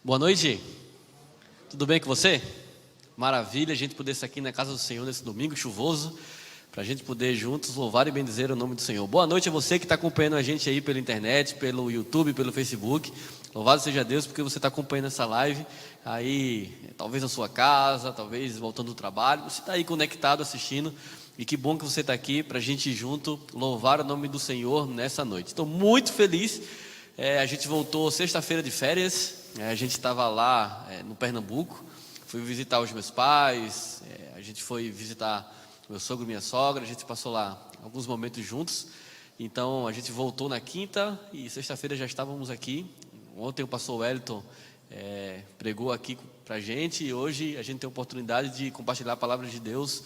Boa noite, tudo bem com você? Maravilha a gente poder estar aqui na casa do Senhor nesse domingo chuvoso, para a gente poder juntos louvar e bendizer o nome do Senhor. Boa noite a você que está acompanhando a gente aí pela internet, pelo YouTube, pelo Facebook. Louvado seja Deus porque você está acompanhando essa live aí, talvez na sua casa, talvez voltando do trabalho. Você está aí conectado assistindo e que bom que você está aqui para a gente junto louvar o nome do Senhor nessa noite. Estou muito feliz. A gente voltou sexta-feira de férias. A gente estava lá no Pernambuco, fui visitar os meus pais, a gente foi visitar meu sogro e minha sogra, a gente passou lá alguns momentos juntos. Então a gente voltou na quinta e sexta-feira já estávamos aqui. Ontem o pastor Wellington pregou aqui para a gente e hoje a gente tem a oportunidade de compartilhar a palavra de Deus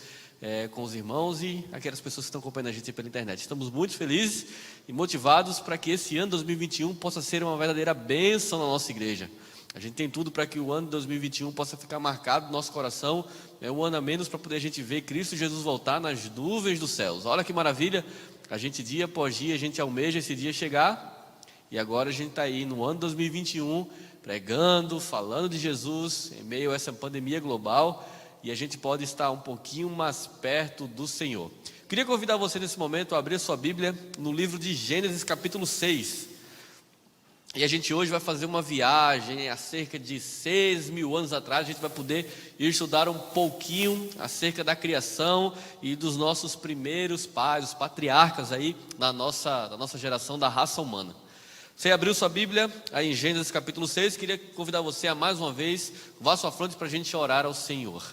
com os irmãos e aquelas pessoas que estão acompanhando a gente pela internet. Estamos muito felizes e motivados para que esse ano 2021 possa ser uma verdadeira bênção na nossa igreja. A gente tem tudo para que o ano de 2021 possa ficar marcado no nosso coração. É um ano a menos para poder a gente ver Cristo Jesus voltar nas nuvens dos céus. Olha que maravilha, a gente dia após dia, a gente almeja esse dia chegar. E agora a gente está aí no ano 2021, pregando, falando de Jesus, em meio a essa pandemia global. E a gente pode estar um pouquinho mais perto do Senhor. Queria convidar você nesse momento a abrir a sua Bíblia no livro de Gênesis capítulo 6. E a gente hoje vai fazer uma viagem há cerca de 6.000 anos atrás. A gente vai poder ir estudar um pouquinho acerca da criação e dos nossos primeiros pais, os patriarcas aí da nossa geração, da raça humana. Você abriu sua Bíblia aí em Gênesis capítulo 6, queria convidar você a mais uma vez, vá à sua frente para a gente orar ao Senhor.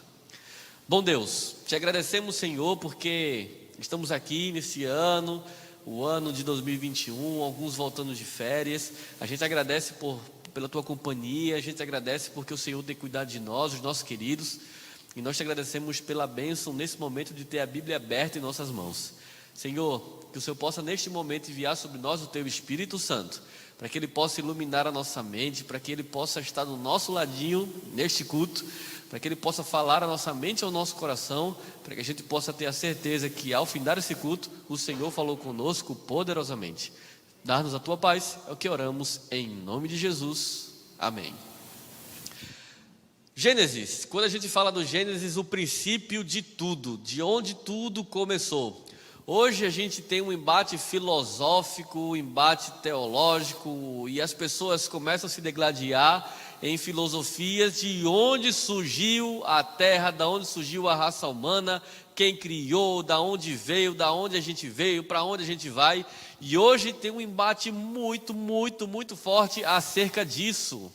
Bom Deus, te agradecemos, Senhor, porque estamos aqui nesse ano, o ano de 2021, alguns voltando de férias. A gente agradece pela tua companhia, a gente agradece porque o Senhor tem cuidado de nós, os nossos queridos, e nós te agradecemos pela bênção nesse momento de ter a Bíblia aberta em nossas mãos. Senhor, que o Senhor possa neste momento enviar sobre nós o teu Espírito Santo, para que Ele possa iluminar a nossa mente, para que Ele possa estar do nosso ladinho neste culto, para que Ele possa falar a nossa mente e ao nosso coração, para que a gente possa ter a certeza que ao findar esse culto, o Senhor falou conosco poderosamente. Dá-nos a tua paz, é o que oramos em nome de Jesus, amém. Gênesis, quando a gente fala do Gênesis, o princípio de tudo, de onde tudo começou. Hoje a gente tem um embate filosófico, um embate teológico, e as pessoas começam a se degladiar em filosofias de onde surgiu a terra, da onde surgiu a raça humana, quem criou, da onde veio, da onde a gente veio, para onde a gente vai. E hoje tem um embate muito, muito, muito forte acerca disso.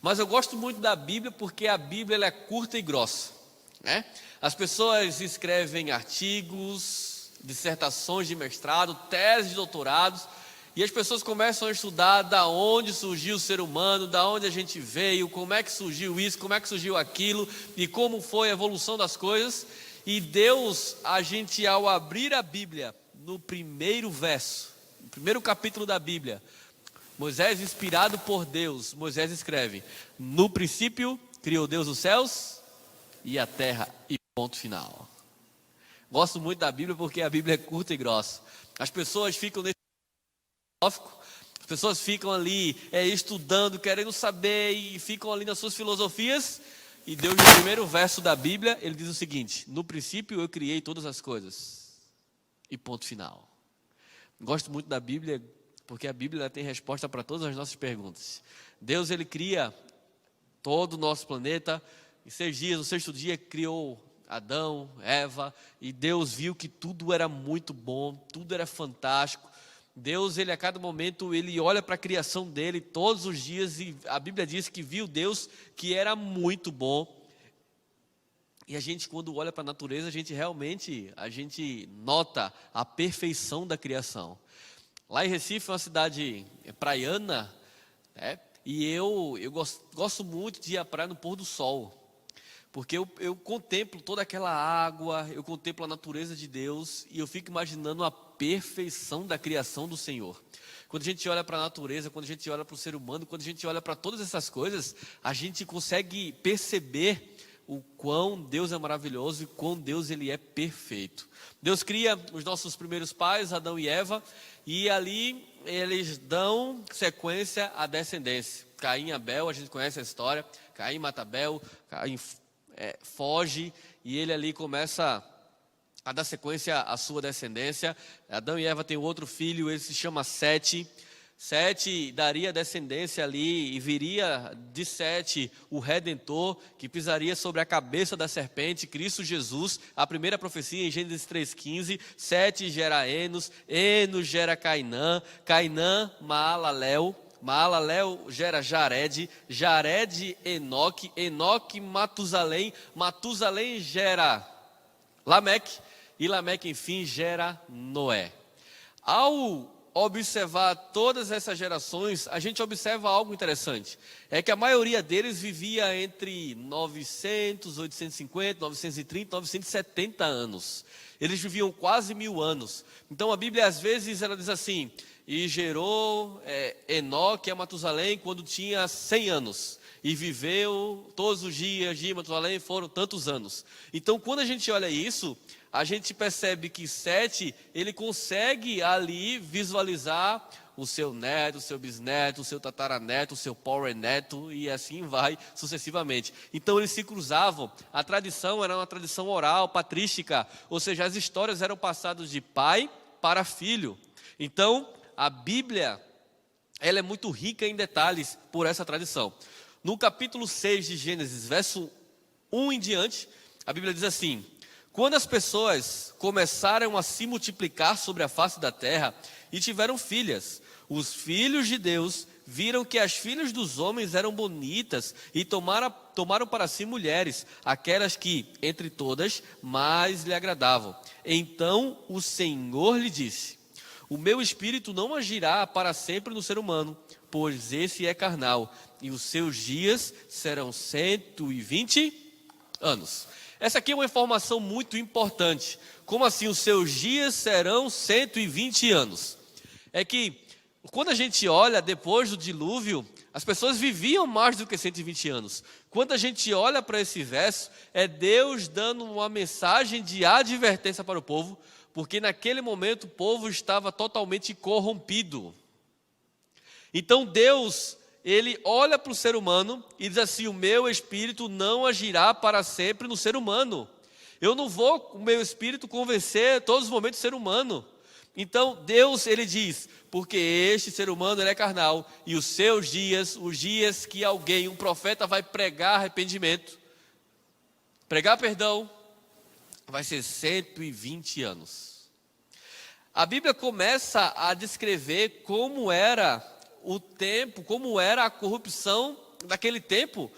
Mas eu gosto muito da Bíblia porque a Bíblia ela é curta e grossa, né? As pessoas escrevem artigos, dissertações de mestrado, teses de doutorados, e as pessoas começam a estudar da onde surgiu o ser humano, da onde a gente veio, como é que surgiu isso, como é que surgiu aquilo, e como foi a evolução das coisas. E Deus, a gente ao abrir a Bíblia, no primeiro verso, no primeiro capítulo da Bíblia, Moisés, inspirado por Deus, Moisés escreve: no princípio criou Deus os céus e a terra, e ponto final. Gosto muito da Bíblia porque a Bíblia é curta e grossa. As pessoas ficam nesse filosófico, as pessoas ficam ali estudando, querendo saber e ficam ali nas suas filosofias. E Deus, no primeiro verso da Bíblia, ele diz o seguinte: no princípio eu criei todas as coisas, e ponto final. Gosto muito da Bíblia porque a Bíblia ela tem resposta para todas as nossas perguntas. Deus ele cria todo o nosso planeta. Em 6 dias, no sexto dia, criou Adão, Eva, e Deus viu que tudo era muito bom, tudo era fantástico. Deus, ele a cada momento, ele olha para a criação dele todos os dias, e a Bíblia diz que viu Deus que era muito bom. E a gente, quando olha para a natureza, a gente nota a perfeição da criação. Lá em Recife, uma cidade praiana, e eu gosto muito de ir à praia no pôr do sol. Porque eu contemplo toda aquela água, eu contemplo a natureza de Deus e eu fico imaginando a perfeição da criação do Senhor. Quando a gente olha para a natureza, quando a gente olha para o ser humano, quando a gente olha para todas essas coisas, a gente consegue perceber o quão Deus é maravilhoso e quão Deus ele é perfeito. Deus cria os nossos primeiros pais, Adão e Eva, e ali eles dão sequência à descendência. Caim e Abel, a gente conhece a história. Caim mata Abel, Caim foge, e ele ali começa a dar sequência à sua descendência. Adão e Eva têm outro filho, ele se chama Sete. Sete daria descendência ali, e viria de Sete o Redentor, que pisaria sobre a cabeça da serpente, Cristo Jesus. A primeira profecia em Gênesis 3,15. Sete gera Enos, Enos gera Cainã, Cainã Maalalel, Maalalel gera Jared, Jared Enoque, Enoque Matusalém, Matusalém gera Lameque, e Lameque enfim gera Noé. Ao observar todas essas gerações, a gente observa algo interessante. É que a maioria deles vivia entre 900, 850, 930, 970 anos. Eles viviam quase 1000 anos. Então a Bíblia às vezes ela diz assim: e gerou Enoque a Matusalém quando tinha 100 anos. E viveu todos os dias de Matusalém, foram tantos anos. Então quando a gente olha isso, a gente percebe que Sete, ele consegue ali visualizar o seu neto, o seu bisneto, o seu tataraneto, o seu powerneto, e assim vai sucessivamente. Então eles se cruzavam. A tradição era uma tradição oral, patrística, ou seja, as histórias eram passadas de pai para filho. Então a Bíblia, ela é muito rica em detalhes por essa tradição. No capítulo 6 de Gênesis, verso 1 em diante, a Bíblia diz assim: quando as pessoas começaram a se multiplicar sobre a face da terra e tiveram filhas, os filhos de Deus viram que as filhas dos homens eram bonitas e tomaram para si mulheres, aquelas que, entre todas, mais lhe agradavam. Então o Senhor lhe disse: o meu espírito não agirá para sempre no ser humano, pois esse é carnal, e os seus dias serão 120 anos. Essa aqui é uma informação muito importante. Como assim os seus dias serão 120 anos? É que quando a gente olha depois do dilúvio, as pessoas viviam mais do que 120 anos. Quando a gente olha para esse verso, é Deus dando uma mensagem de advertência para o povo, porque naquele momento o povo estava totalmente corrompido. Então Deus, ele olha para o ser humano e diz assim: o meu espírito não agirá para sempre no ser humano. Eu não vou, com o meu espírito, convencer todos os momentos o ser humano. Então Deus, ele diz: porque este ser humano ele é carnal, e os seus dias, os dias que alguém, um profeta, vai pregar arrependimento, pregar perdão, vai ser 120 anos. A Bíblia começa a descrever como era o tempo, como era a corrupção daquele tempo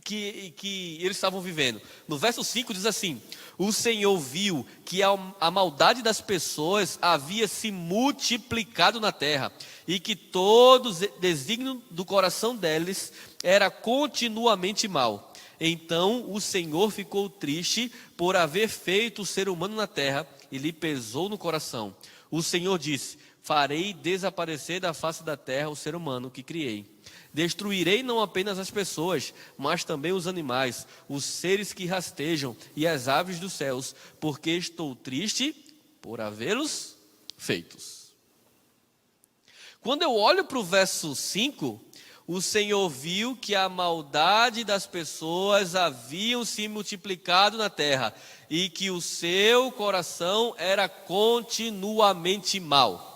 que eles estavam vivendo. No verso 5 diz assim: o Senhor viu que a maldade das pessoas havia se multiplicado na terra, e que todo desígnio do coração deles era continuamente mau. Então o Senhor ficou triste por haver feito o ser humano na terra, e lhe pesou no coração. O Senhor disse: farei desaparecer da face da terra o ser humano que criei. Destruirei não apenas as pessoas, mas também os animais, os seres que rastejam e as aves dos céus, porque estou triste por havê-los feitos. Quando eu olho para o verso 5, o Senhor viu que a maldade das pessoas haviam se multiplicado na terra, e que o seu coração era continuamente mau.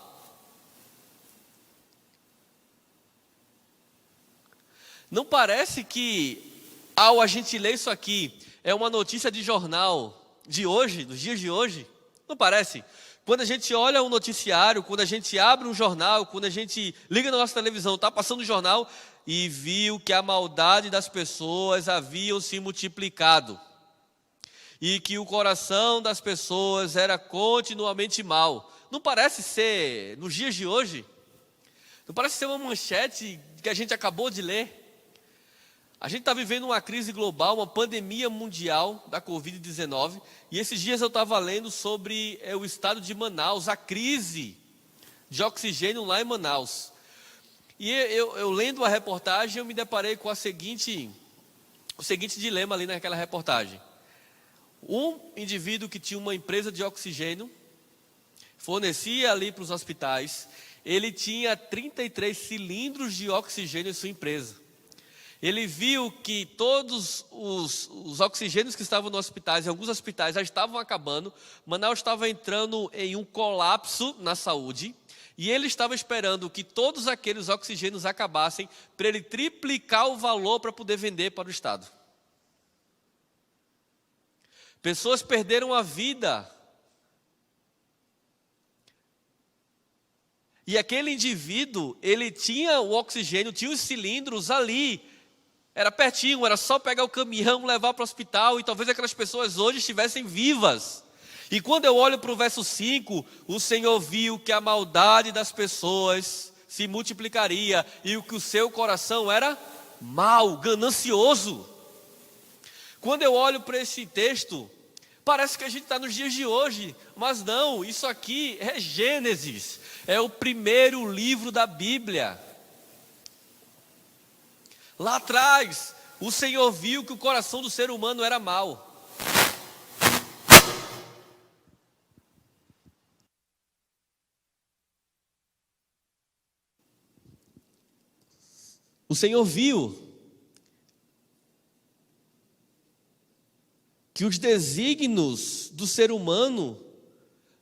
Não parece que, ao a gente ler isso aqui, é uma notícia de jornal de hoje, dos dias de hoje? Não parece? Quando a gente olha um noticiário, quando a gente abre um jornal, quando a gente liga na nossa televisão, está passando o jornal e viu que a maldade das pessoas haviam se multiplicado, e que o coração das pessoas era continuamente mau. Não parece ser nos dias de hoje? Não parece ser uma manchete que a gente acabou de ler? A gente está vivendo uma crise global, uma pandemia mundial da Covid-19, e esses dias eu estava lendo sobre o estado de Manaus, a crise de oxigênio lá em Manaus. E eu lendo a reportagem, eu me deparei com a seguinte o seguinte dilema ali naquela reportagem. Um indivíduo que tinha uma empresa de oxigênio, fornecia ali para os hospitais, ele tinha 33 cilindros de oxigênio em sua empresa. Ele viu que todos os oxigênios que estavam nos hospitais, em alguns hospitais já estavam acabando, Manaus estava entrando em um colapso na saúde, e ele estava esperando que todos aqueles oxigênios acabassem, para ele triplicar o valor para poder vender para o Estado. Pessoas perderam a vida. E aquele indivíduo, ele tinha o oxigênio, tinha os cilindros ali, era pertinho, era só pegar o caminhão, levar para o hospital, e talvez aquelas pessoas hoje estivessem vivas. E quando eu olho para o verso 5, o Senhor viu que a maldade das pessoas se multiplicaria, e que o seu coração era mau, ganancioso. Quando eu olho para esse texto, parece que a gente está nos dias de hoje, mas não, isso aqui é Gênesis, é o primeiro livro da Bíblia. Lá atrás, o Senhor viu que o coração do ser humano era mau. O Senhor viu que os desígnios do ser humano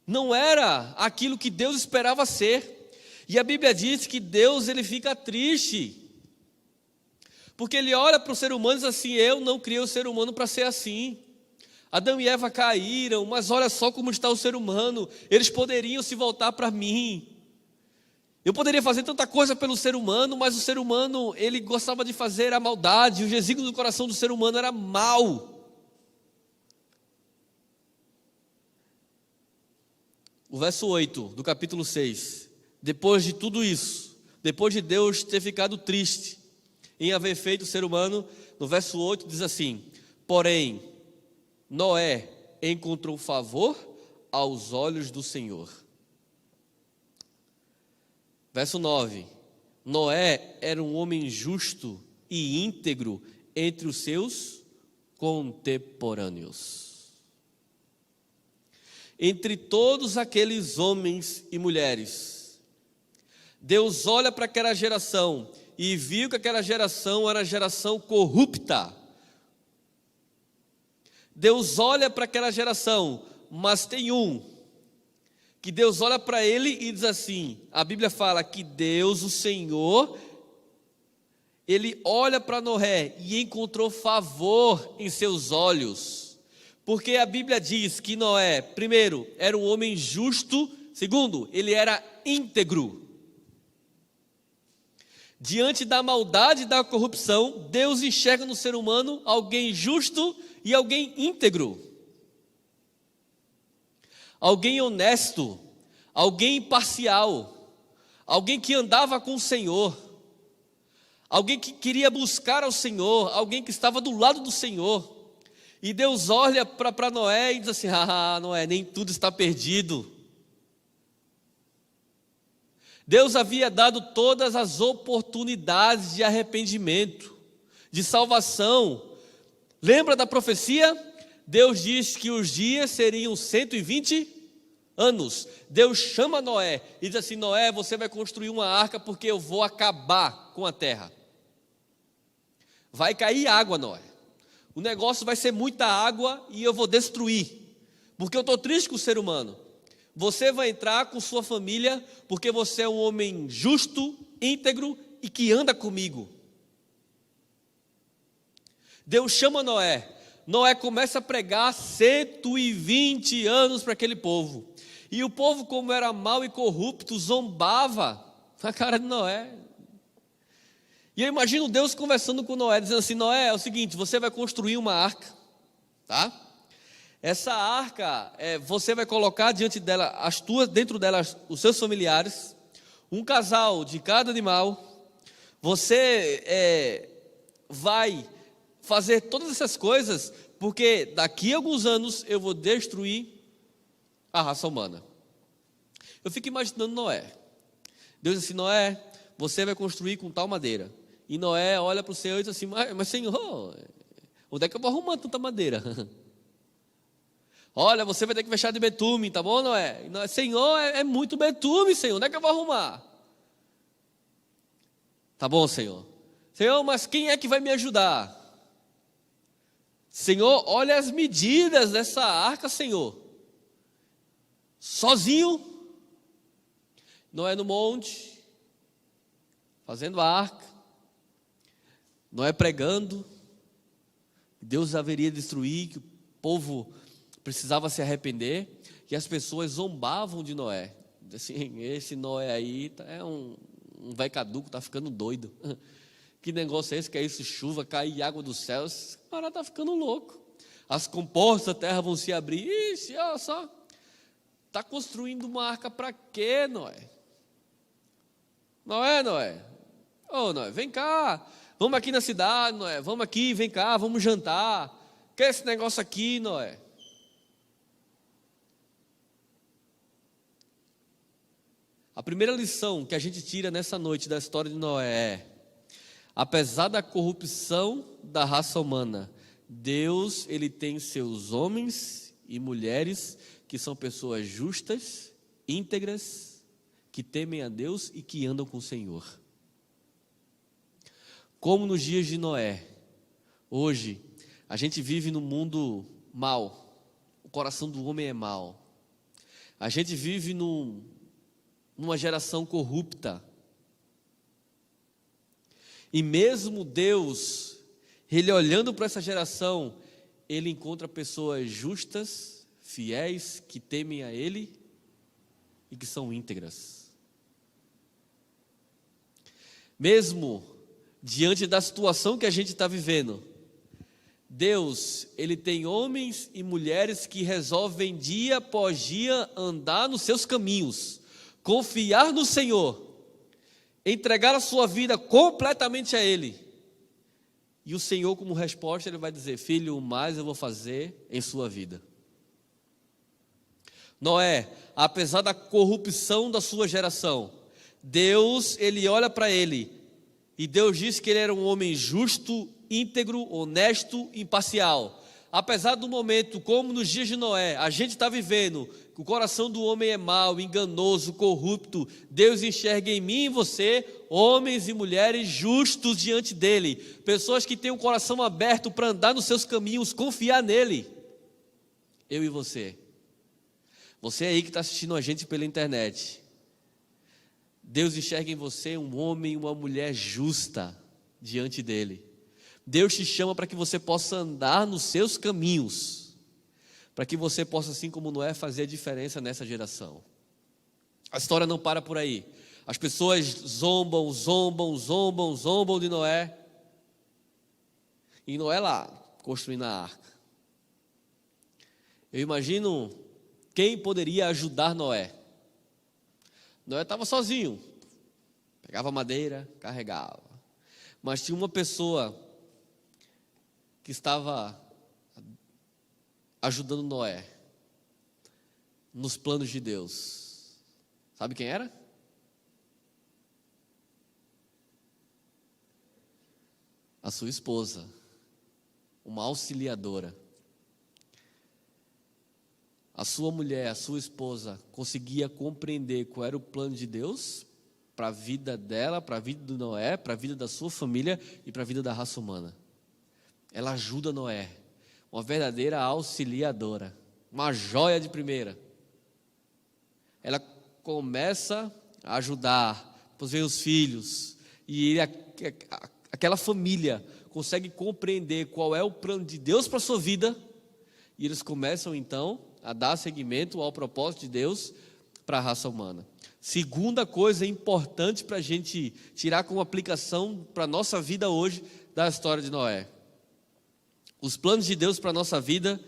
não era aquilo que Deus esperava ser. E a Bíblia diz que Deus, ele fica triste, porque ele olha para o ser humano e diz assim: eu não criei o ser humano para ser assim. Adão e Eva caíram, mas olha só como está o ser humano. Eles poderiam se voltar para mim. Eu poderia fazer tanta coisa pelo ser humano, mas o ser humano, ele gostava de fazer a maldade. O desígnio do coração do ser humano era mau. O verso 8 do capítulo 6. Depois de tudo isso, depois de Deus ter ficado triste em haver feito o ser humano, no verso 8 diz assim: porém, Noé encontrou favor aos olhos do Senhor. Verso 9: Noé era um homem justo e íntegro entre os seus contemporâneos. Entre todos aqueles homens e mulheres, Deus olha para aquela geração e viu que aquela geração era geração corrupta. Deus olha para aquela geração, mas tem um que Deus olha para ele e diz assim, a Bíblia fala que Deus, o Senhor, ele olha para Noé e encontrou favor em seus olhos, porque a Bíblia diz que Noé, primeiro, era um homem justo, segundo, ele era íntegro. Diante da maldade e da corrupção, Deus enxerga no ser humano alguém justo e alguém íntegro. Alguém honesto, alguém imparcial, alguém que andava com o Senhor, alguém que queria buscar ao Senhor, alguém que estava do lado do Senhor. E Deus olha para Noé e diz assim: Noé, nem tudo está perdido. Deus havia dado todas as oportunidades de arrependimento, de salvação. Lembra da profecia? Deus diz que os dias seriam 120 anos. Deus chama Noé e diz assim: Noé, você vai construir uma arca porque eu vou acabar com a terra. Vai cair água, Noé. O negócio vai ser muita água e eu vou destruir, porque eu estou triste com o ser humano. Você vai entrar com sua família porque você é um homem justo, íntegro e que anda comigo. Deus chama Noé. Noé começa a pregar 120 anos para aquele povo. E o povo, como era mau e corrupto, zombava na cara de Noé. E eu imagino Deus conversando com Noé, dizendo assim: Noé, é o seguinte, você vai construir uma arca, tá? Essa arca, você vai colocar diante dela, dentro dela, os seus familiares, um casal de cada animal. Você vai fazer todas essas coisas, porque daqui a alguns anos eu vou destruir a raça humana. Eu fico imaginando Noé. Deus diz assim: Noé, você vai construir com tal madeira. E Noé olha para o Senhor e diz assim: mas Senhor, Onde é que eu vou arrumar tanta madeira? Olha, você vai ter que fechar de betume, tá bom, Noé? Senhor, é muito betume, Senhor, onde é que eu vou arrumar? Tá bom, Senhor. Senhor, mas quem é que vai me ajudar? Senhor, olha as medidas dessa arca, Senhor. Sozinho, Noé no monte, fazendo a arca, Noé pregando, Deus haveria destruir, que o povo precisava se arrepender, e as pessoas zombavam de Noé. Assim, esse Noé aí é um velho caduco, está ficando doido. Que negócio é esse? Que é isso? Chuva, cair água do céu, esse cara está ficando louco. As comportas da terra vão se abrir. Ixi, olha só. Está construindo uma arca para quê, Noé? Noé. Ô, Noé, vem cá. Vamos aqui na cidade, Noé. Vamos aqui, vem cá, vamos jantar. Que é esse negócio aqui, Noé? A primeira lição que a gente tira nessa noite da história de Noé é: apesar da corrupção da raça humana, Deus, ele tem seus homens e mulheres que são pessoas justas, íntegras, que temem a Deus e que andam com o Senhor. Como nos dias de Noé, hoje, a gente vive num mundo mau, o coração do homem é mau. A gente vive numa geração corrupta. E mesmo Deus, ele olhando para essa geração, ele encontra pessoas justas, fiéis, que temem a ele e que são íntegras. Mesmo diante da situação que a gente está vivendo, Deus, ele tem homens e mulheres que resolvem dia após dia andar nos seus caminhos, confiar no Senhor, entregar a sua vida completamente a Ele. E o Senhor, como resposta, Ele vai dizer: filho, o mais eu vou fazer em sua vida. Noé, apesar da corrupção da sua geração, Deus, Ele olha para ele, e Deus diz que ele era um homem justo, íntegro, honesto, imparcial. Apesar do momento, como nos dias de Noé, a gente está vivendo, que o coração do homem é mau, enganoso, corrupto, Deus enxerga em mim e você homens e mulheres justos diante dele, pessoas que têm o coração aberto para andar nos seus caminhos, confiar nele. Eu e você aí que está assistindo a gente pela internet, Deus enxerga em você um homem e uma mulher justa diante dele. Deus te chama para que você possa andar nos seus caminhos, para que você possa, assim como Noé, fazer a diferença nessa geração. A história não para por aí. As pessoas zombam de Noé, e Noé lá, construindo a arca. Eu imagino quem poderia ajudar Noé. Noé estava sozinho, pegava madeira, carregava, mas tinha uma pessoa que estava ajudando Noé nos planos de Deus. Sabe quem era? A sua esposa, uma auxiliadora. A sua mulher, a sua esposa, conseguia compreender qual era o plano de Deus para a vida dela, para a vida de Noé, para a vida da sua família e para a vida da raça humana. Ela ajuda Noé, uma verdadeira auxiliadora, uma joia de primeira. Ela começa a ajudar, depois vem os filhos, e aquela família consegue compreender qual é o plano de Deus para a sua vida, e eles começam então a dar seguimento ao propósito de Deus para a raça humana. Segunda coisa importante para a gente tirar como aplicação para a nossa vida hoje da história de Noé. Os planos de Deus para a nossa vida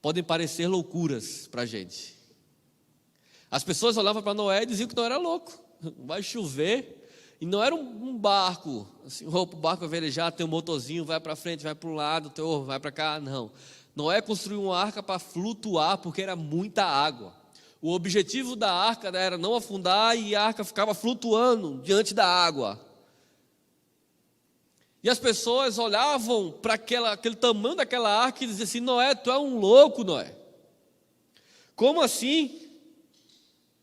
podem parecer loucuras para a gente. As pessoas olhavam para Noé e diziam que não era louco. Vai chover, e não era um barco, assim, o barco vai velejar, tem um motorzinho, vai para frente, vai para um lado, vai para cá, não. Noé construiu uma arca para flutuar, porque era muita água. O objetivo da arca era não afundar, e a arca ficava flutuando diante da água. E as pessoas olhavam para aquele tamanho daquela arca e diziam assim: Noé, tu é um louco, Noé. Como assim?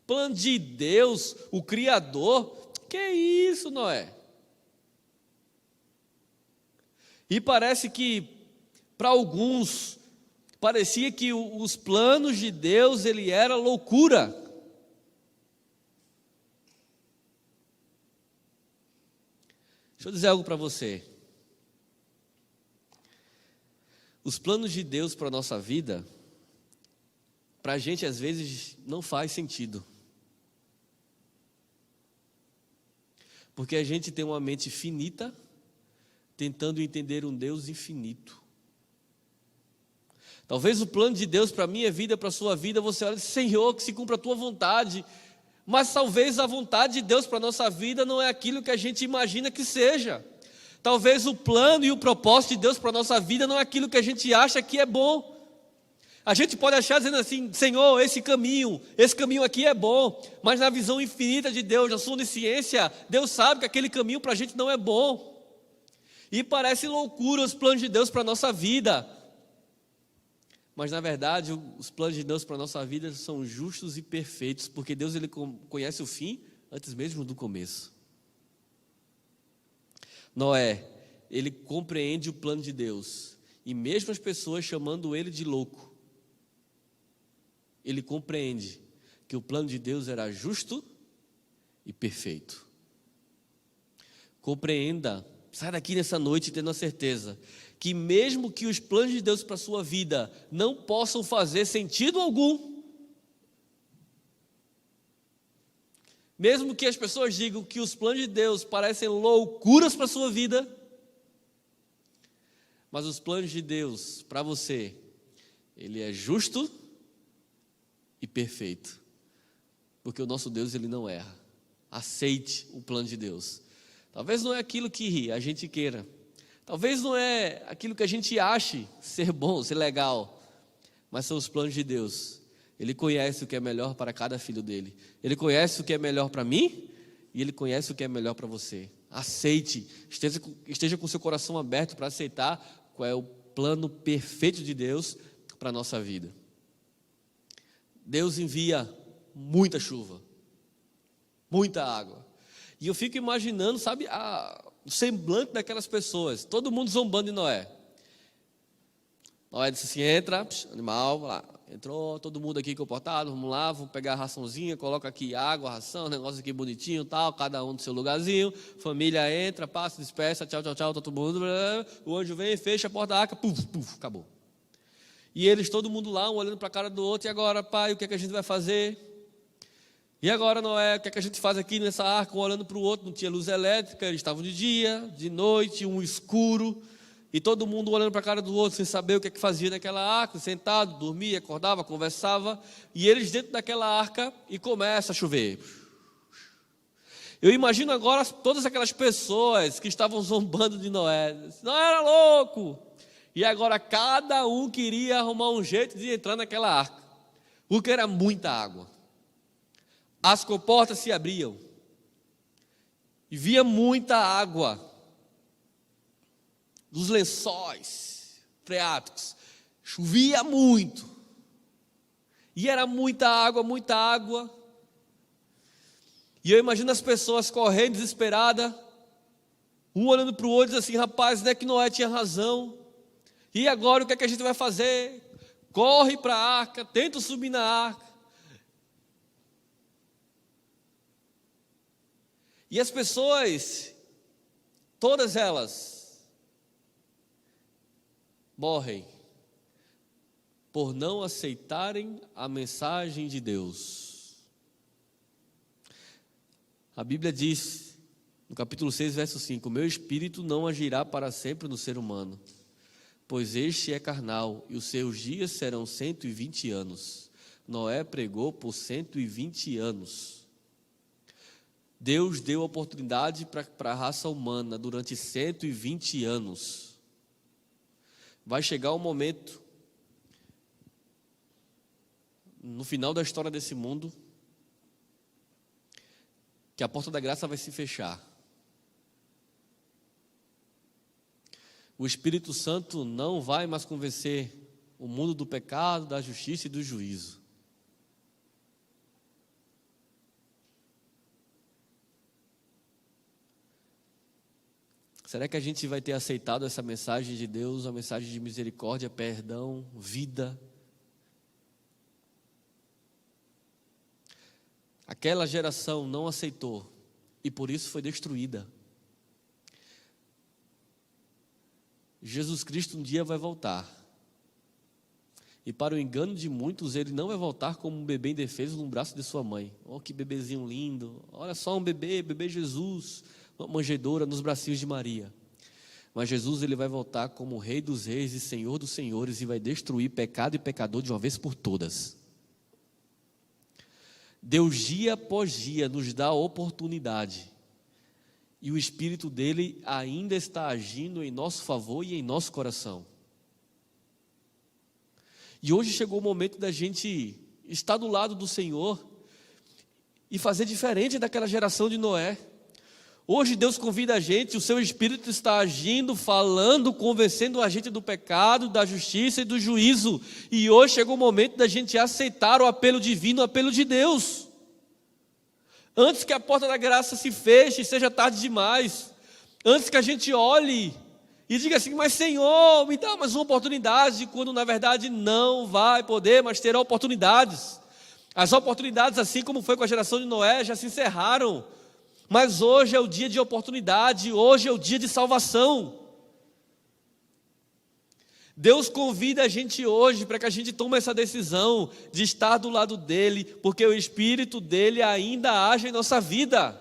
Plano de Deus, o Criador? Que isso, Noé? E parece que, para alguns, parecia que os planos de Deus, ele era loucura. Deixa eu dizer algo para você. Os planos de Deus para a nossa vida, para a gente às vezes não faz sentido. Porque a gente tem uma mente finita, tentando entender um Deus infinito. Talvez o plano de Deus para a minha vida, para a sua vida, você olha e diz: Senhor, que se cumpra a tua vontade. Mas talvez a vontade de Deus para a nossa vida não é aquilo que a gente imagina que seja. Talvez o plano e o propósito de Deus para a nossa vida não é aquilo que a gente acha que é bom. A gente pode achar dizendo assim: Senhor, esse caminho aqui é bom. Mas na visão infinita de Deus, na sua onisciência, Deus sabe que aquele caminho para a gente não é bom. E parece loucura os planos de Deus para a nossa vida. Mas na verdade, os planos de Deus para a nossa vida são justos e perfeitos, porque Deus ele conhece o fim antes mesmo do começo. Noé, ele compreende o plano de Deus, e mesmo as pessoas chamando ele de louco, ele compreende que o plano de Deus era justo e perfeito. Compreenda, sai daqui nessa noite tendo a certeza que mesmo que os planos de Deus para a sua vida não possam fazer sentido algum, mesmo que as pessoas digam que os planos de Deus parecem loucuras para a sua vida, mas os planos de Deus para você, ele é justo e perfeito, porque o nosso Deus ele não erra. Aceite o plano de Deus. Talvez não é aquilo que a gente queira, talvez não é aquilo que a gente ache ser bom, ser legal, mas são os planos de Deus. Ele conhece o que é melhor para cada filho dele. Ele conhece o que é melhor para mim e ele conhece o que é melhor para você. Aceite, esteja com seu coração aberto para aceitar qual é o plano perfeito de Deus para a nossa vida. Deus envia muita chuva, muita água. E eu fico imaginando, sabe, o semblante daquelas pessoas, todo mundo zombando de Noé. Noé disse assim: entra, animal, lá. Entrou todo mundo aqui comportado, vamos lá, vamos pegar a raçãozinha, coloca aqui água, ração, negócio aqui bonitinho, tal, cada um do seu lugarzinho, família entra, passa, dispersa, tchau, tchau, tchau, todo mundo, blá, blá, o anjo vem, fecha a porta da arca, puf, puf, acabou. E eles, todo mundo lá, um olhando para a cara do outro: e agora, pai, o que é que a gente vai fazer? E agora, Noé, o que é que a gente faz aqui nessa arca? Um olhando para o outro, não tinha luz elétrica, eles estavam de dia, de noite, um escuro, e todo mundo olhando para a cara do outro, sem saber o que é que fazia naquela arca, sentado, dormia, acordava, conversava, e eles dentro daquela arca, e começa a chover. Eu imagino agora todas aquelas pessoas que estavam zombando de Noé: Noé era louco! E agora cada um queria arrumar um jeito de entrar naquela arca, porque era muita água. As comportas se abriam e via muita água dos lençóis freáticos. Chovia muito e era muita água, muita água. E eu imagino as pessoas correndo desesperada, um olhando para o outro e diz assim: rapaz, não é que Noé tinha razão? E agora o que é que a gente vai fazer? Corre para a arca, tenta subir na arca. E as pessoas, todas elas, morrem por não aceitarem a mensagem de Deus. A Bíblia diz, no capítulo 6, verso 5: meu espírito não agirá para sempre no ser humano, pois este é carnal, e os seus dias serão 120 anos. Noé pregou por 120 anos. Deus deu oportunidade para a raça humana durante 120 anos. Vai chegar um momento, no final da história desse mundo, que a porta da graça vai se fechar. o Espírito Santo não vai mais convencer o mundo do pecado, da justiça e do juízo. Será que a gente vai ter aceitado essa mensagem de Deus, a mensagem de misericórdia, perdão, vida? Aquela geração não aceitou e por isso foi destruída. Jesus Cristo um dia vai voltar. E para o engano de muitos, ele não vai voltar como um bebê indefeso no braço de sua mãe. Oh, que bebezinho lindo! Olha só um bebê, bebê Jesus, uma manjedoura nos bracinhos de Maria. Mas Jesus, ele vai voltar como o Rei dos Reis e Senhor dos Senhores e vai destruir pecado e pecador de uma vez por todas. Deus, dia após dia, nos dá a oportunidade. E o Espírito dele ainda está agindo em nosso favor e em nosso coração. E hoje chegou o momento da gente estar do lado do Senhor e fazer diferente daquela geração de Noé. Hoje Deus convida a gente, o seu Espírito está agindo, falando, convencendo a gente do pecado, da justiça e do juízo. E hoje chegou o momento da gente aceitar o apelo divino, o apelo de Deus. Antes que a porta da graça se feche e seja tarde demais. Antes que a gente olhe e diga assim, mas Senhor, me dá mais uma oportunidade, quando na verdade não vai poder, mas terá oportunidades. As oportunidades, assim como foi com a geração de Noé, já se encerraram. Mas hoje é o dia de oportunidade, hoje é o dia de salvação. Deus convida a gente hoje para que a gente tome essa decisão de estar do lado dele, porque o Espírito dele ainda age em nossa vida.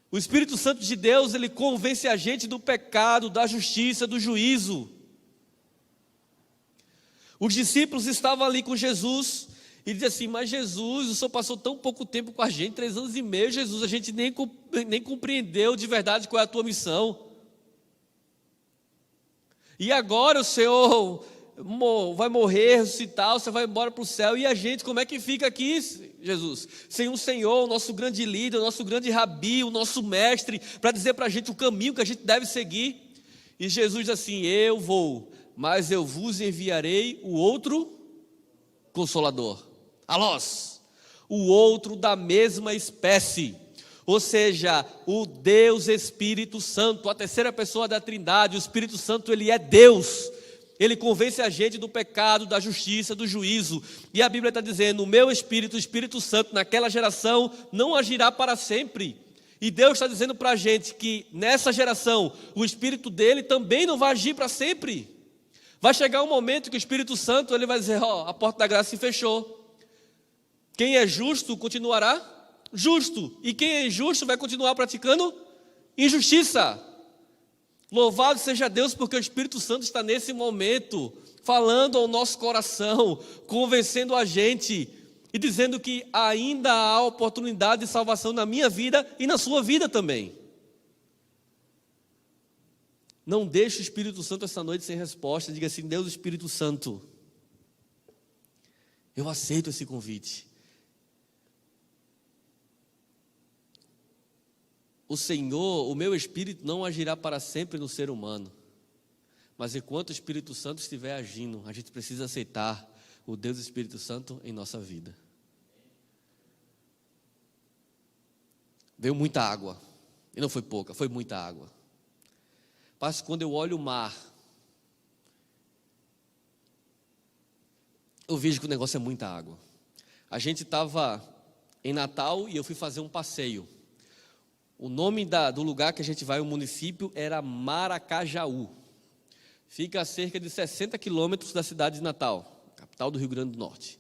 O Espírito Santo de Deus, ele convence a gente do pecado, da justiça, do juízo. Os discípulos estavam ali com Jesus e diziam assim, mas Jesus, o Senhor passou tão pouco tempo com a gente, 3 anos e meio, Jesus, a gente nem compreendeu de verdade qual é a tua missão. E agora o Senhor vai morrer, ressuscitar, você vai embora para o céu, e a gente, como é que fica aqui, Jesus? Sem o Senhor, o nosso grande líder, o nosso grande rabi, o nosso mestre, para dizer para a gente o caminho que a gente deve seguir. E Jesus diz assim, eu vou, mas eu vos enviarei o outro Consolador, alós, o outro da mesma espécie, ou seja, o Deus Espírito Santo, a terceira pessoa da Trindade. O Espírito Santo, ele é Deus, ele convence a gente do pecado, da justiça, do juízo, e a Bíblia está dizendo, o meu Espírito, o Espírito Santo, naquela geração, não agirá para sempre, e Deus está dizendo para a gente que nessa geração, o Espírito dele também não vai agir para sempre. Vai chegar um momento que o Espírito Santo, ele vai dizer, a porta da graça se fechou, quem é justo continuará justo, e quem é injusto vai continuar praticando injustiça. Louvado seja Deus, porque o Espírito Santo está nesse momento, falando ao nosso coração, convencendo a gente, e dizendo que ainda há oportunidade de salvação na minha vida e na sua vida também. Não deixe o Espírito Santo essa noite sem resposta, diga assim, Deus Espírito Santo, eu aceito esse convite. O Senhor, o meu Espírito não agirá para sempre no ser humano, mas enquanto o Espírito Santo estiver agindo, a gente precisa aceitar o Deus Espírito Santo em nossa vida. Veio muita água, e não foi pouca, foi muita água. Mas quando eu olho o mar, eu vejo que o negócio é muita água. A gente estava em Natal e eu fui fazer um passeio. O nome do lugar que a gente vai, o município, era Maracajaú. Fica a cerca de 60 quilômetros da cidade de Natal, capital do Rio Grande do Norte.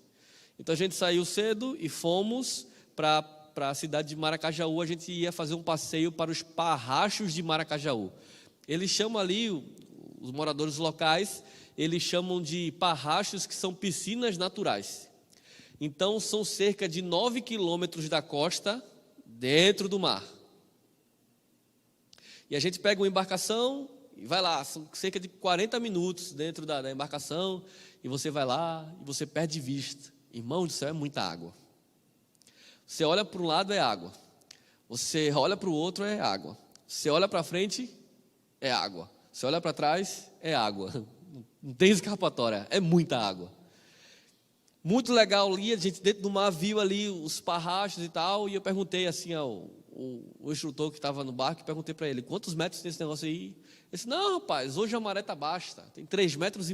Então a gente saiu cedo e fomos para a cidade de Maracajaú. A gente ia fazer um passeio para os Parrachos de Maracajaú. Eles chamam ali, os moradores locais, eles chamam de parrachos, que são piscinas naturais. Então são cerca de 9 quilômetros da costa dentro do mar. E a gente pega uma embarcação e vai lá, são cerca de 40 minutos dentro da embarcação, e você vai lá e você perde vista. Irmão do céu, é muita água. Você olha para um lado, é água. Você olha para o outro, é água. Você olha para frente, é água. Você olha para trás, é água. Não tem escapatória, é muita água. Muito legal ali, a gente dentro do mar viu ali os parrachos e tal, e eu perguntei assim ao instrutor que estava no barco, perguntei para ele, quantos metros tem esse negócio aí? Ele disse, não, rapaz, hoje a maré está baixa, tem 3,5 metros.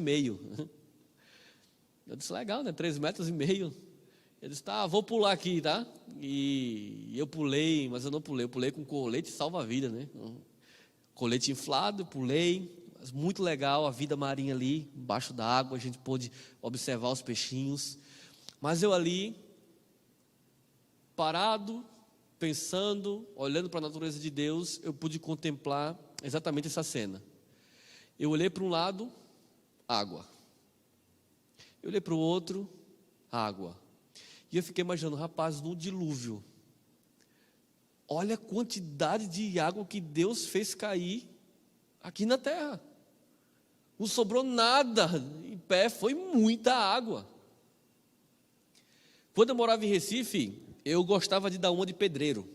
Eu disse, legal, né, 3,5 metros. Ele disse, tá, vou pular aqui, tá? E eu pulei, mas eu não pulei, eu pulei com colete salva-vida, né? Colete inflado, pulei, mas muito legal a vida marinha ali, embaixo da água, a gente pôde observar os peixinhos. Mas eu ali, parado, pensando, olhando para a natureza de Deus, eu pude contemplar exatamente essa cena. Eu olhei para um lado, água. Eu olhei para o outro, água. E eu fiquei imaginando, rapaz, no dilúvio, olha a quantidade de água que Deus fez cair aqui na terra. Não sobrou nada em pé, foi muita água. Quando eu morava em Recife, eu gostava de dar uma de pedreiro.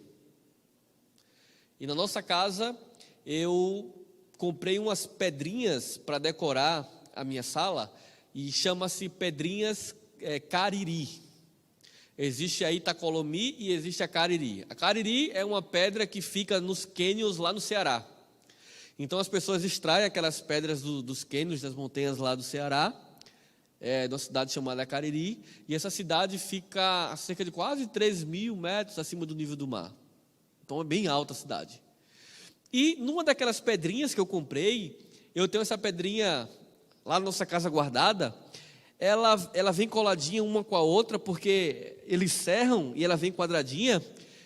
E na nossa casa, eu comprei umas pedrinhas para decorar a minha sala, e chama-se pedrinhas Cariri. Existe a Itacolomi e existe a Cariri. A Cariri é uma pedra que fica nos cânions lá no Ceará. Então as pessoas extraem aquelas pedras dos cânions, das montanhas lá do Ceará, de uma cidade chamada Cariri, e essa cidade fica a cerca de quase 3.000 metros acima do nível do mar. Então é bem alta a cidade. E numa daquelas pedrinhas que eu comprei, eu tenho essa pedrinha lá na nossa casa guardada, ela vem coladinha uma com a outra, porque eles serram e ela vem quadradinha,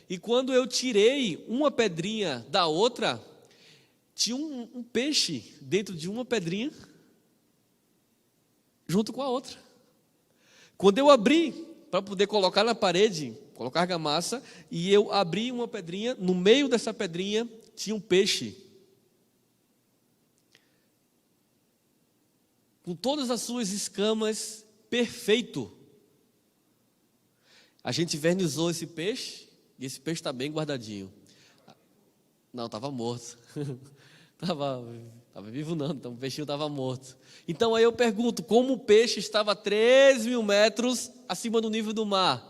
e quando eu tirei uma pedrinha da outra, tinha um peixe dentro de uma pedrinha, junto com a outra. Quando eu abri, para poder colocar na parede, colocar argamassa, e eu abri uma pedrinha, no meio dessa pedrinha tinha um peixe, com todas as suas escamas, perfeito. A gente vernizou esse peixe, e esse peixe está bem guardadinho. Não, estava morto. Estava vivo não, então o peixinho estava morto. Então aí eu pergunto, como o peixe estava a 3.000 metros acima do nível do mar?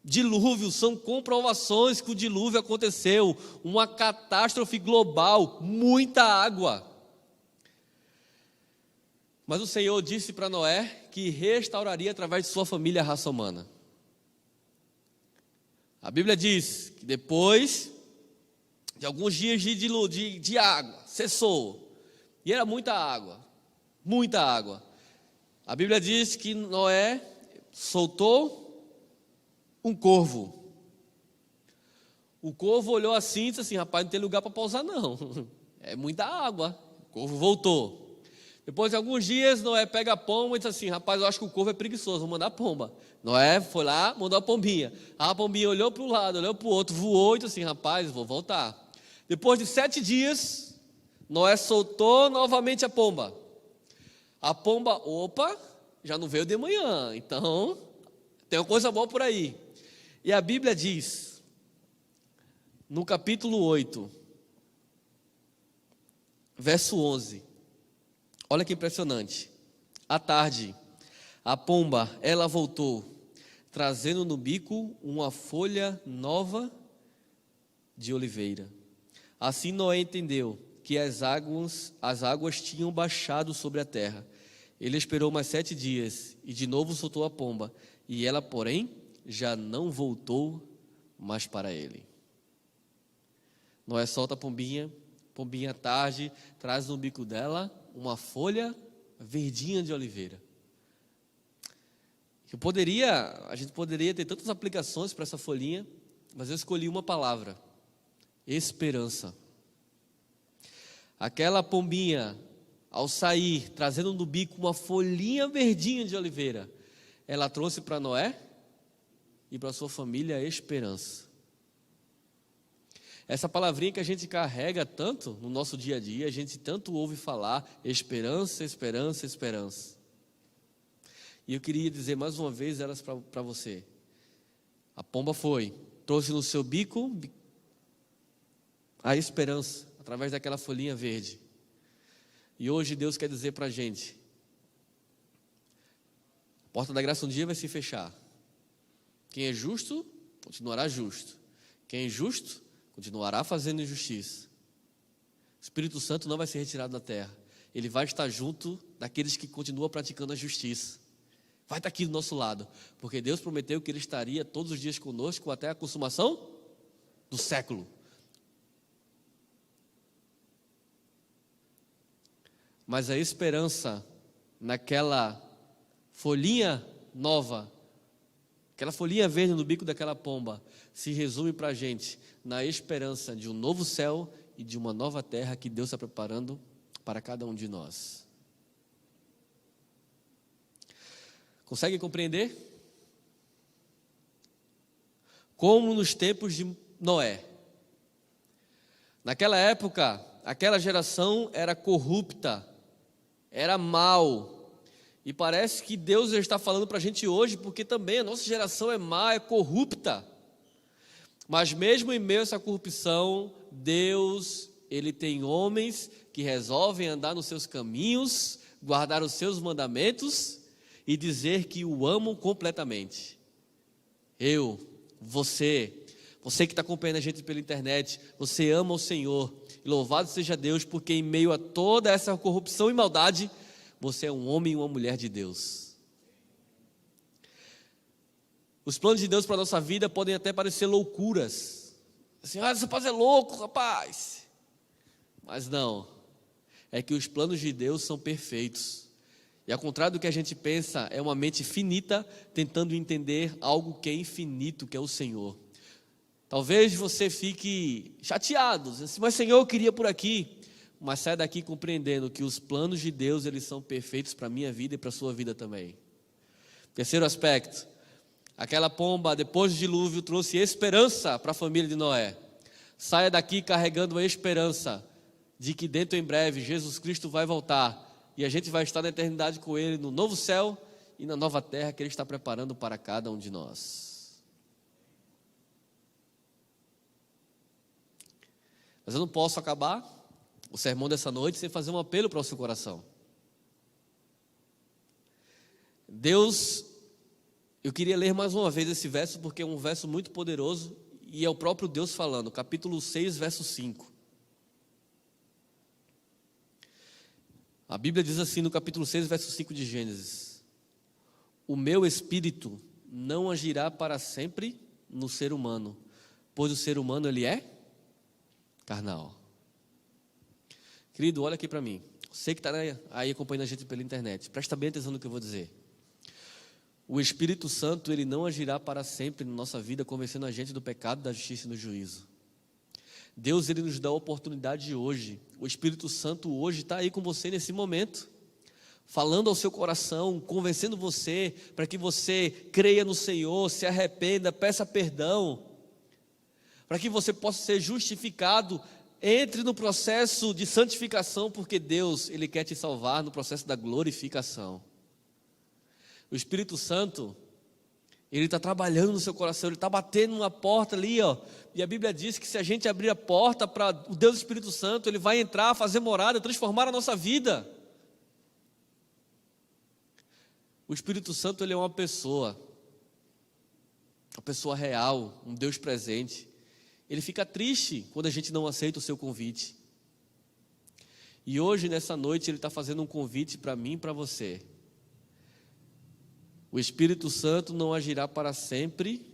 Dilúvio, são comprovações que o dilúvio aconteceu, uma catástrofe global, muita água. Mas o Senhor disse para Noé que restauraria através de sua família a raça humana. A Bíblia diz que depois de alguns dias de água, cessou. E era muita água, muita água. A Bíblia diz que Noé soltou um corvo. O corvo olhou assim e disse assim, rapaz, não tem lugar para pousar não. É muita água. O corvo voltou. Depois de alguns dias, Noé pega a pomba e diz assim, rapaz, eu acho que o corvo é preguiçoso, vou mandar a pomba. Noé foi lá, mandou a pombinha. A pombinha olhou para um lado, olhou para o outro, voou e disse assim, rapaz, vou voltar. Depois de 7 dias, Noé soltou novamente a pomba. A pomba, opa, já não veio de manhã, então tem uma coisa boa por aí. E a Bíblia diz, no capítulo 8, verso 11, olha que impressionante. À tarde, a pomba, ela voltou, trazendo no bico uma folha nova de oliveira. Assim Noé entendeu que as águas tinham baixado sobre a terra. Ele esperou mais 7 dias e de novo soltou a pomba. E ela, porém, já não voltou mais para ele. Noé solta a pombinha à tarde, traz no bico dela uma folha verdinha de oliveira. A gente poderia ter tantas aplicações para essa folhinha, mas eu escolhi uma palavra: esperança. Aquela pombinha, ao sair, trazendo no bico uma folhinha verdinha de oliveira, ela trouxe para Noé e para sua família a esperança. Essa palavrinha que a gente carrega tanto no nosso dia a dia, a gente tanto ouve falar, esperança, esperança, esperança. E eu queria dizer mais uma vez elas para você. A pomba trouxe no seu bico a esperança, através daquela folhinha verde. E hoje Deus quer dizer para a gente: a porta da graça um dia vai se fechar. Quem é justo, continuará justo. Quem é injusto, continuará fazendo injustiça. O Espírito Santo não vai ser retirado da terra. Ele vai estar junto daqueles que continuam praticando a justiça. Vai estar aqui do nosso lado, porque Deus prometeu que Ele estaria todos os dias conosco até a consumação do século. Mas a esperança naquela folhinha nova, aquela folhinha verde no bico daquela pomba, se resume para a gente na esperança de um novo céu e de uma nova terra que Deus está preparando para cada um de nós. Consegue compreender? Como nos tempos de Noé. Naquela época, aquela geração era corrupta, era mal. E parece que Deus está falando para a gente hoje, porque também a nossa geração é má, é corrupta. Mas mesmo em meio a essa corrupção, Deus, Ele tem homens que resolvem andar nos seus caminhos, guardar os seus mandamentos e dizer que o amam completamente. Eu, você que está acompanhando a gente pela internet, você ama o Senhor. E louvado seja Deus, porque em meio a toda essa corrupção e maldade, você é um homem e uma mulher de Deus. Os planos de Deus para a nossa vida podem até parecer loucuras. Assim, esse rapaz é louco, rapaz. Mas não, é que os planos de Deus são perfeitos. E ao contrário do que a gente pensa, é uma mente finita tentando entender algo que é infinito, que é o Senhor. Talvez você fique chateado, assim, mas Senhor, eu queria por aqui. Mas sai daqui compreendendo que os planos de Deus, eles são perfeitos para a minha vida e para a sua vida também. Terceiro aspecto, aquela pomba, depois do dilúvio, trouxe esperança para a família de Noé. Saia daqui carregando a esperança de que dentro em breve Jesus Cristo vai voltar e a gente vai estar na eternidade com Ele no novo céu e na nova terra que Ele está preparando para cada um de nós. Mas eu não posso acabar o sermão dessa noite sem fazer um apelo para o seu coração. Deus, eu queria ler mais uma vez esse verso, porque é um verso muito poderoso e é o próprio Deus falando, capítulo 6, verso 5. A Bíblia diz assim no capítulo 6, verso 5 de Gênesis: o meu espírito não agirá para sempre no ser humano, pois o ser humano ele é carnal. Querido, olha aqui para mim. Você que está aí acompanhando a gente pela internet, presta bem atenção no que eu vou dizer. O Espírito Santo, ele não agirá para sempre na nossa vida, convencendo a gente do pecado, da justiça e do juízo. Deus, ele nos dá a oportunidade hoje. O Espírito Santo hoje está aí com você nesse momento, falando ao seu coração, convencendo você, para que você creia no Senhor, se arrependa, peça perdão, para que você possa ser justificado. Entre no processo de santificação, porque Deus, ele quer te salvar no processo da glorificação. O Espírito Santo, ele está trabalhando no seu coração, ele está batendo uma porta ali, ó. E a Bíblia diz que se a gente abrir a porta para o Deus Espírito Santo, ele vai entrar, fazer morada, transformar a nossa vida. O Espírito Santo, ele é uma pessoa real, um Deus presente. Ele fica triste quando a gente não aceita o seu convite. E hoje, nessa noite, ele está fazendo um convite para mim e para você. O Espírito Santo não agirá para sempre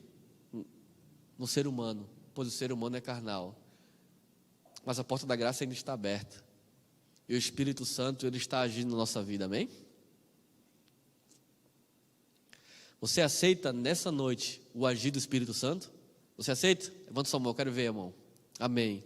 no ser humano, pois o ser humano é carnal. Mas a porta da graça ainda está aberta. E o Espírito Santo, ele está agindo na nossa vida, amém? Você aceita nessa noite o agir do Espírito Santo? Você aceita? Levanta sua mão, eu quero ver a mão. Amém.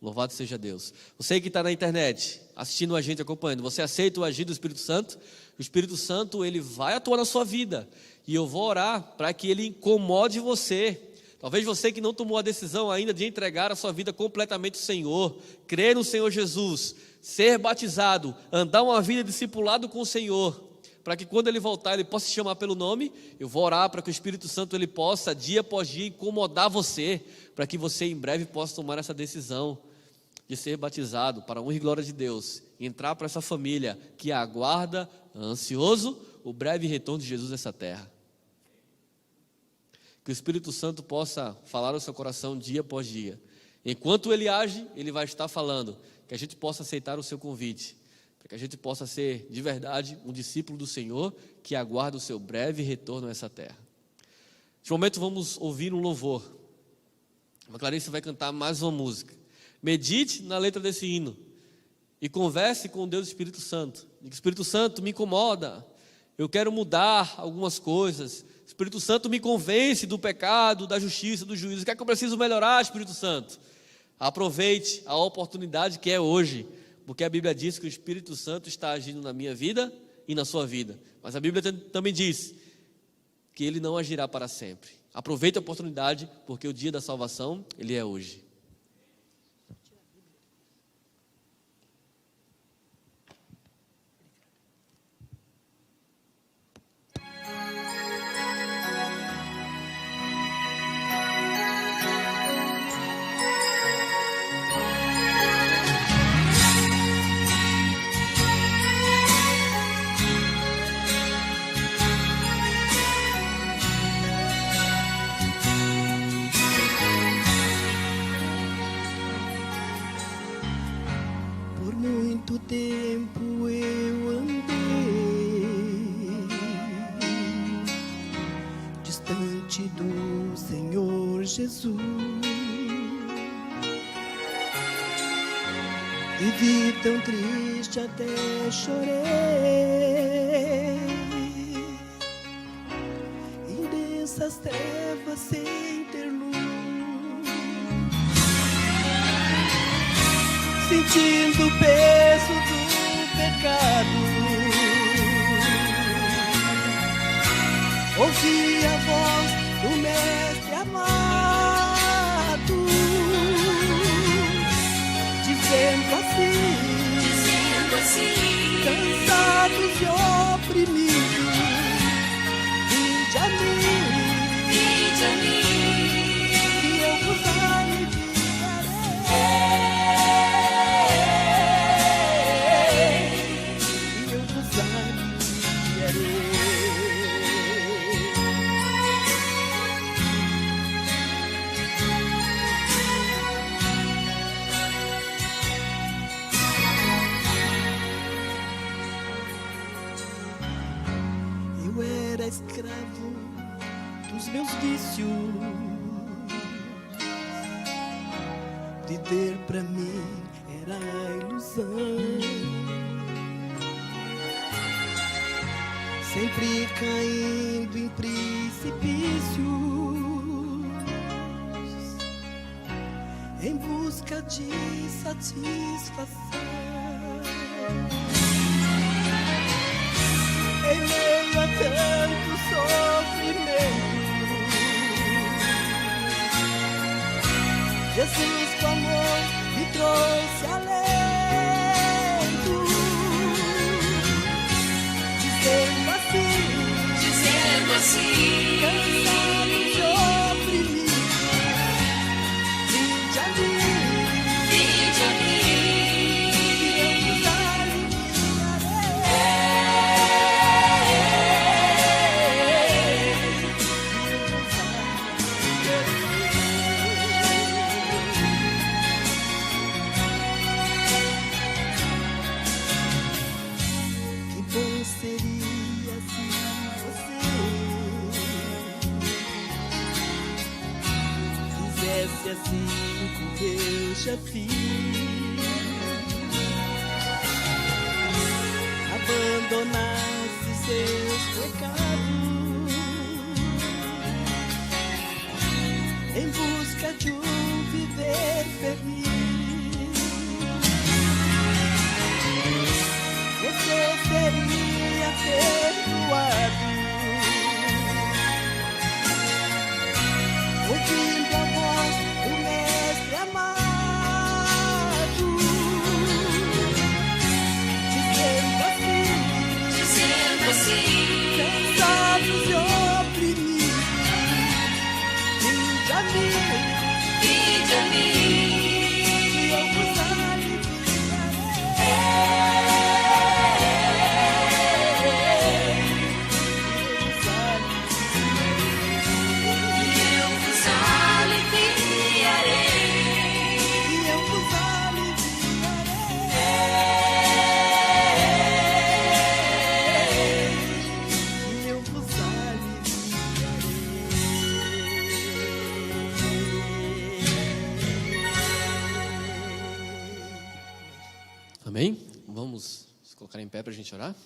Louvado seja Deus. Você que está na internet, assistindo a gente, acompanhando, você aceita o agir do Espírito Santo? O Espírito Santo, ele vai atuar na sua vida. E eu vou orar para que ele incomode você. Talvez você que não tomou a decisão ainda de entregar a sua vida completamente ao Senhor, crer no Senhor Jesus, ser batizado, andar uma vida discipulado com o Senhor, para que quando ele voltar, ele possa te chamar pelo nome. Eu vou orar para que o Espírito Santo, ele possa, dia após dia, incomodar você, para que você em breve possa tomar essa decisão de ser batizado para a honra e glória de Deus, e entrar para essa família que aguarda, ansioso, o breve retorno de Jesus nessa terra. Que o Espírito Santo possa falar no seu coração dia após dia. Enquanto Ele age, Ele vai estar falando. Que a gente possa aceitar o seu convite, para que a gente possa ser, de verdade, um discípulo do Senhor, que aguarda o seu breve retorno a essa terra. Neste momento vamos ouvir um louvor. A Clarice vai cantar mais uma música. Medite na letra desse hino e converse com Deus Espírito Santo. Diga: Espírito Santo, me incomoda, eu quero mudar algumas coisas. Espírito Santo, me convence do pecado, da justiça, do juízo. O que é que eu preciso melhorar, Espírito Santo? Aproveite a oportunidade que é hoje, porque a Bíblia diz que o Espírito Santo está agindo na minha vida e na sua vida. Mas a Bíblia também diz que Ele não agirá para sempre. Aproveite a oportunidade, porque o dia da salvação, Ele é hoje. Tempo eu andei distante do Senhor Jesus e vi tão triste até chorei em densas trevas sem ter luz, sentindo o peso do pecado. Ouvi a voz do Mestre amado, dizendo assim, cansados e oprimidos, vinde a mim, que eu vos escravo dos meus vícios, viver pra mim era ilusão, sempre caindo em precipícios, em busca de satisfação. Em meio a tanto sofrimento, Jesus com amor me trouxe alento, dizendo assim, cansados e oprimidos, vinde a mim, assim como eu já fiz, abandonasse seus pecados em busca de um viver feliz. Você seria perdoado, ouvindo a voz do Mestre amado, dizendo assim, cansados e oprimidos, vinde a mim, Amém? Vamos se colocar em pé para a gente orar?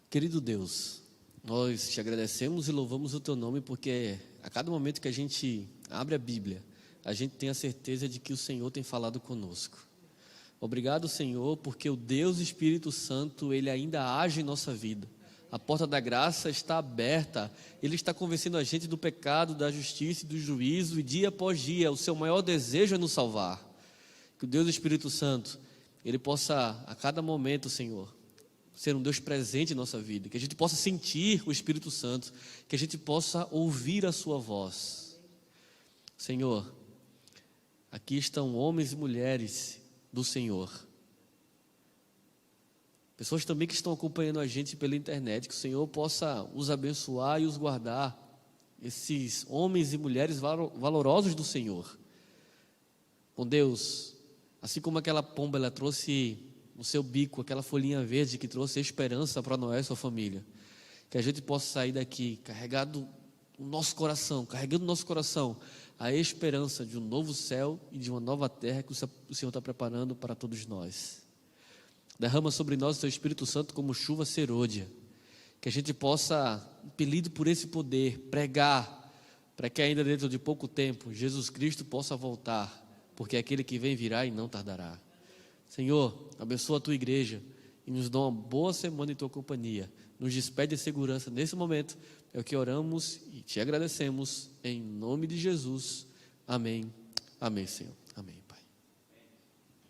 Querido Deus, nós te agradecemos e louvamos o teu nome, porque a cada momento que a gente abre a Bíblia, a gente tem a certeza de que o Senhor tem falado conosco. Obrigado, Senhor, porque o Deus Espírito Santo, Ele ainda age em nossa vida. A porta da graça está aberta, Ele está convencendo a gente do pecado, da justiça e do juízo, e dia após dia, o seu maior desejo é nos salvar. Que o Deus Espírito Santo, Ele possa a cada momento, Senhor, ser um Deus presente em nossa vida, que a gente possa sentir o Espírito Santo, que a gente possa ouvir a sua voz. Senhor, aqui estão homens e mulheres do Senhor, pessoas também que estão acompanhando a gente pela internet, que o Senhor possa os abençoar e os guardar, esses homens e mulheres valorosos do Senhor. Com Deus, assim como aquela pomba, ela trouxe no seu bico aquela folhinha verde que trouxe esperança para Noé e sua família, que a gente possa sair daqui carregando no nosso coração a esperança de um novo céu e de uma nova terra que o Senhor está preparando para todos nós. Derrama sobre nós o teu Espírito Santo como chuva serôdia, que a gente possa, impelido por esse poder, pregar, para que ainda dentro de pouco tempo Jesus Cristo possa voltar, porque aquele que vem virá e não tardará. Senhor, abençoa a tua igreja e nos dá uma boa semana em tua companhia. Nos despede de segurança nesse momento. É o que oramos e te agradecemos em nome de Jesus. Amém. Amém, Senhor.